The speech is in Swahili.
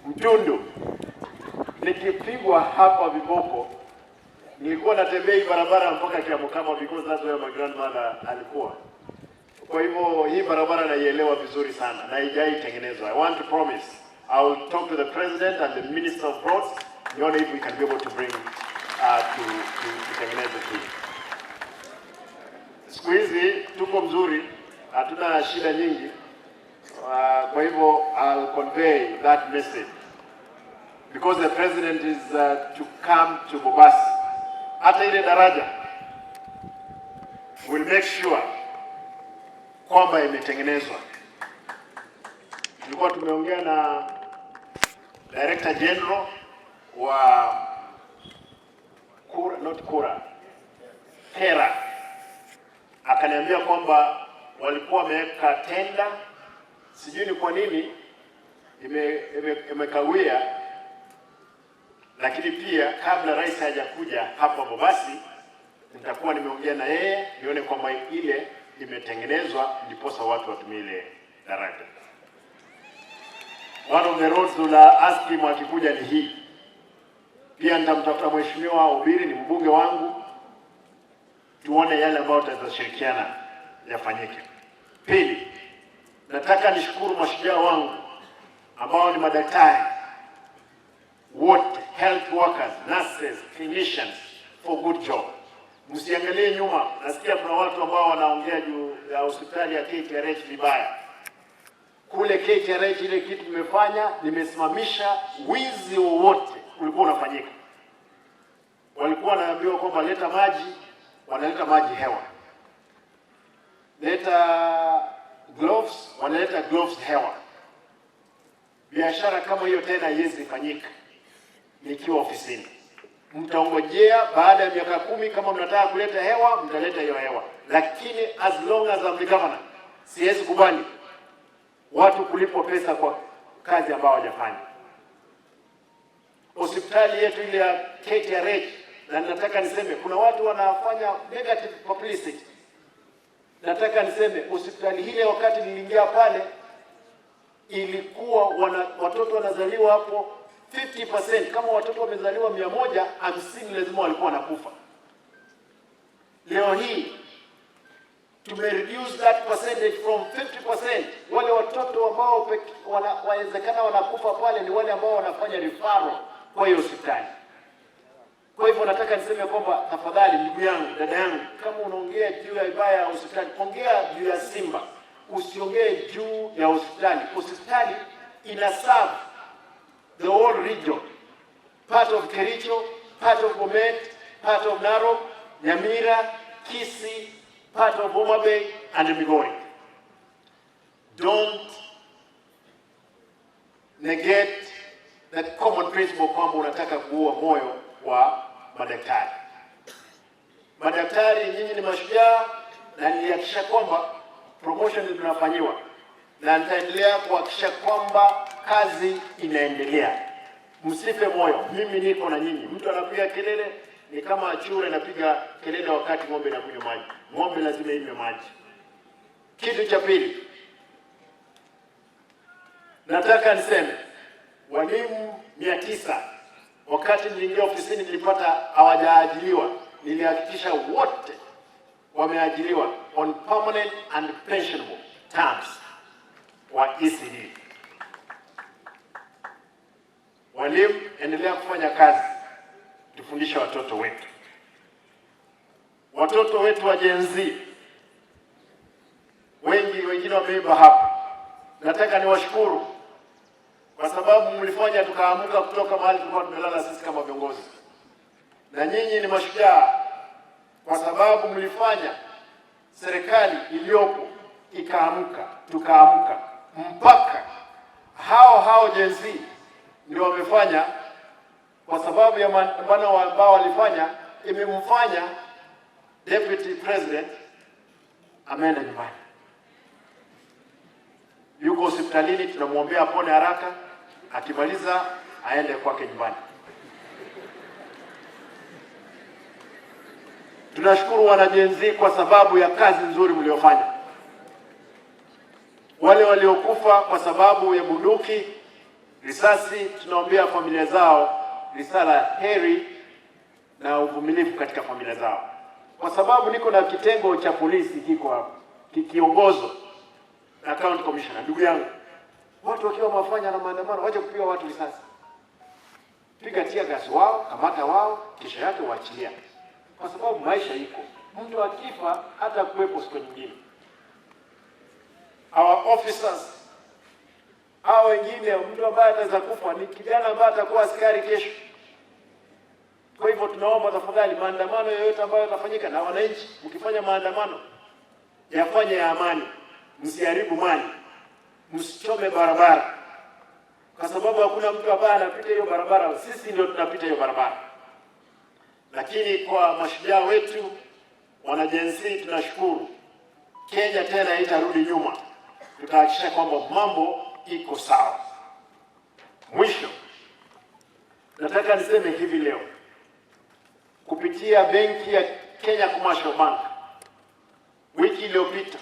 Mtundu. Nikipigwa hapa viboko, nilikuwa natembea barabara mpaka Kiamukama because that's where my grandmother alikuwa. Kwa hivyo hii barabara naielewa vizuri sana na haijaitengenezwa. I want to promise I will talk to the president and the minister of roads nione if we can be able to bring to tengeneza hii. Siku hizi tuko mzuri, hatuna shida nyingi. Kwa hivyo I'll convey that message because the president is to come to Mombasa. Hata ile daraja will make sure kwamba imetengenezwa. Tulikuwa tumeongea na Director General wa Hera, akaniambia kwamba walikuwa wameweka tenda, sijui ni kwa nini imekawia, lakini pia kabla rais hajakuja hapa Mombasa nitakuwa nimeongea na yeye nione kwamba ile imetengenezwa ndiposa watu watumie ile daraja. One of the roads ula ask him akikuja ni hii. Pia nitamtafuta mheshimiwa Obiri, ni mbunge wangu, tuone yale ambayo tutashirikiana yafanyike. Pili, nataka nishukuru mashujaa wangu ambao ni madaktari wote, health workers, nurses, clinicians for good job. Msiangalie nyuma, nasikia kuna watu ambao wanaongea juu ya hospitali ya KTRH vibaya. Kule KTRH ile kitu nimefanya, nimesimamisha wizi wowote ulikuwa unafanyika. Walikuwa wanaambiwa kwamba leta maji, wanaleta maji hewa. Leta gloves, wanaleta gloves hewa. Biashara kama hiyo tena haiwezi fanyika nikiwa ofisini. Mtaongojea baada ya miaka 10 kama mnataka kuleta hewa, mtaleta hiyo hewa. Lakini as long as I'm the governor, siwezi kubali watu kulipwa pesa kwa kazi ambayo hawajafanya. Hospitali yetu ile ya KTRH, na nataka niseme kuna watu wanafanya negative publicity. Nataka niseme hospitali ile wakati niliingia pale ilikuwa watoto wanazaliwa hapo 50%. Kama watoto wamezaliwa 150 lazima walikuwa wanakufa. Leo hii tumereduce that percentage from 50%. Wale watoto ambao wanawezekana wanakufa pale ni wale ambao wanafanya referral kwa hiyo hospitali. Kwa hivyo nataka niseme kwamba tafadhali ndugu yangu, dada yangu, kama unaongea juu ya ibaya ya hospitali, ongea juu ya Simba. Usiongee juu ya hospitali. Hospitali ina serve the whole region. Part of Kericho, part of Bomet, part of Narok, Nyamira, Kisii, part of Homa Bay and Migori. Don't negate that common principle kwamba unataka kuua moyo wa madaktari. Madaktari nyinyi ni mashujaa, na nilihakikisha kwamba promotion zinafanywa na nitaendelea kuhakikisha kwamba kazi inaendelea. Msife moyo, mimi niko na nyinyi. Mtu anapiga kelele ni kama achure anapiga kelele wakati ng'ombe inakunywa maji. Ng'ombe lazima inywe maji. Kitu cha pili, nataka niseme walimu 900 wakati niliingia ofisini nilipata hawajaajiriwa. Nilihakikisha wote wameajiriwa on permanent and pensionable terms wa ECD. Walimu, endelea kufanya kazi, tufundishe watoto wetu. Watoto wetu wa Gen Z wengine wameiba hapa. Nataka niwashukuru kwa sababu mlifanya tukaamuka kutoka mahali tulikuwa tumelala sisi kama viongozi. Na nyinyi ni mashujaa kwa sababu mlifanya serikali iliyopo ikaamuka, tukaamuka. Mpaka hao Gen Z ndio wamefanya, kwa sababu ya maandamano ambao walifanya imemfanya deputy president ameenda nyumbani. Yuko hospitalini, tunamwombea apone haraka, akimaliza aende kwake nyumbani. Tunashukuru wana Gen Z kwa sababu ya kazi nzuri mliofanya. Wale waliokufa kwa sababu ya bunduki, risasi. Tunaombea familia zao risala heri na uvumilivu katika familia zao, kwa sababu niko na kitengo cha polisi kiko hapa kikiongozwa na county commissioner. Ndugu yangu, watu wakiwa mafanya na maandamano waje kupiga watu risasi, piga tia gas wao, kamata wao, kisha yake waachilia, kwa sababu maisha iko. Mtu akifa hata kuwepo siku nyingine. Our officers hao wengine, mtu ambaye ataweza kufa ni kijana ambaye atakuwa askari kesho. Kwa hivyo tunaomba tafadhali, maandamano yoyote ambayo yatafanyika na wananchi, mkifanya maandamano yafanye ya amani, msiharibu mali, msichome barabara, kwa sababu hakuna mtu ambaye anapita hiyo barabara, sisi ndio tunapita hiyo barabara. Lakini kwa mashujaa wetu wanajensi, tunashukuru. Kenya tena haitarudi nyuma, tutahakikisha kwamba mambo iko sawa. Mwisho, nataka niseme hivi leo, kupitia benki ya Kenya Commercial Bank, wiki iliyopita